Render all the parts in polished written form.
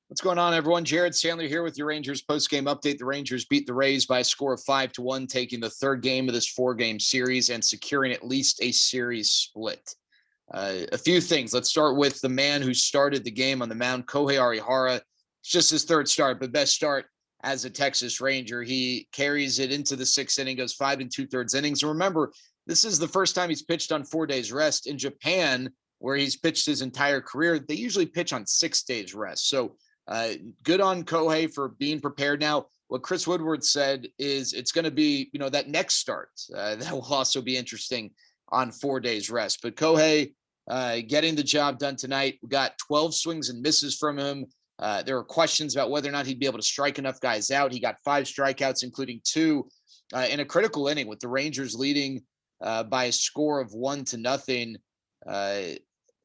What's going on, everyone? Jared Sandler here with your Rangers post-game update. The Rangers beat the Rays by a score of 5-1, taking the third game of this four-game series and securing at least a series split. A few things. Let's start with the man who started the game on the mound, Kohei Arihara. It's just his third start, but best start as a Texas Ranger. He carries it into the sixth inning, goes 5 2/3 innings. And remember, this is the first time he's pitched on 4 days rest. In Japan, where he's pitched his entire career, they usually pitch on 6 days rest. So good on Kohei for being prepared. Now, what Chris Woodward said is it's going to be, that next start that will also be interesting on 4 days rest. But Kohei getting the job done tonight. We got 12 swings and misses from him. There were questions about whether or not he'd be able to strike enough guys out. He got 5 strikeouts, including 2 in a critical inning with the Rangers leading by a score of 1-0.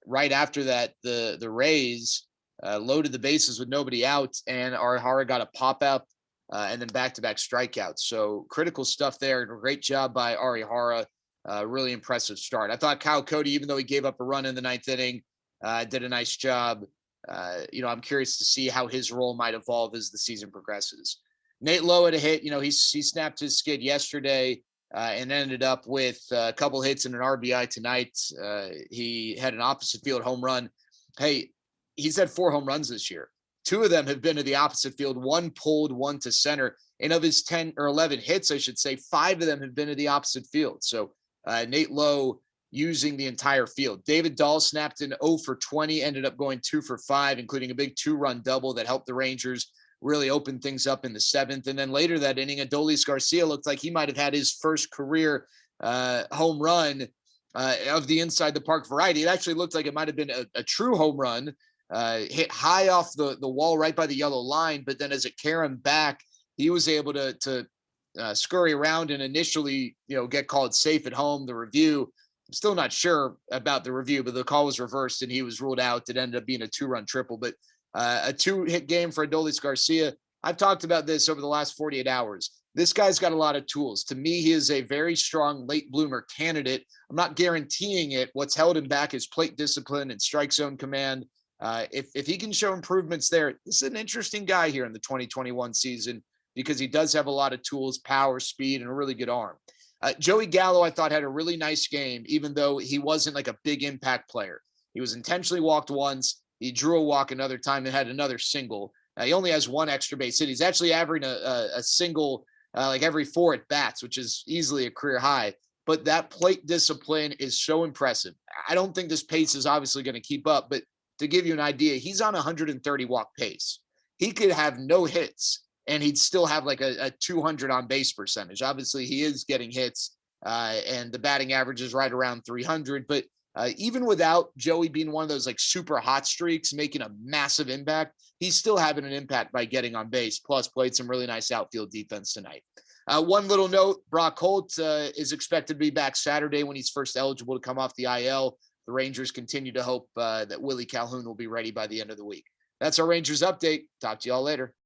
Right after that, the Rays loaded the bases with nobody out, and Arihara got a pop-up and then back-to-back strikeouts. So critical stuff there. Great job by Arihara. Really impressive start. I thought Kyle Cody, even though he gave up a run in the 9th inning, did a nice job. I'm curious to see how his role might evolve as the season progresses. Nate Lowe had a hit. He snapped his skid yesterday and ended up with a couple hits and an RBI tonight. He had an opposite field home run. Hey, he's had 4 home runs this year. 2 of them have been to the opposite field, 1 pulled, 1 to center. And of his 10 or 11 hits, I should say, 5 of them have been to the opposite field. So Nate Lowe using the entire field. David Dahl snapped an 0 for 20, ended up going 2 for 5, including a big 2-run double that helped the Rangers really open things up in the 7th. And then later that inning, Adolis Garcia looked like he might have had his first career home run of the inside the park variety. It actually looked like it might have been a true home run, hit high off the wall right by the yellow line. But then as it carried back, he was able to scurry around and initially, get called safe at home. The review, I'm still not sure about the review, but the call was reversed and he was ruled out. It ended up being a 2-run triple, but a 2-hit game for Adolis Garcia. I've talked about this over the last 48 hours. This guy's got a lot of tools. To me, he is a very strong late bloomer candidate. I'm not guaranteeing it. What's held him back is plate discipline and strike zone command. If he can show improvements there, this is an interesting guy here in the 2021 season because he does have a lot of tools, power, speed, and a really good arm. Joey Gallo, I thought, had a really nice game, even though he wasn't like a big impact player. He was intentionally walked once. He drew a walk another time and had another single. He only has 1 extra base hit. He's actually averaging a single like every 4 at bats, which is easily a career high. But that plate discipline is so impressive. I don't think this pace is obviously going to keep up, but to give you an idea, he's on a 130 walk pace. He could have no hits and he'd still have like a 200 on base percentage. Obviously, he is getting hits and the batting average is right around 300. But even without Joey being one of those like super hot streaks, making a massive impact, he's still having an impact by getting on base, plus played some really nice outfield defense tonight. One little note, Brock Holt is expected to be back Saturday when he's first eligible to come off the IL. The Rangers continue to hope that Willie Calhoun will be ready by the end of the week. That's our Rangers update. Talk to y'all later.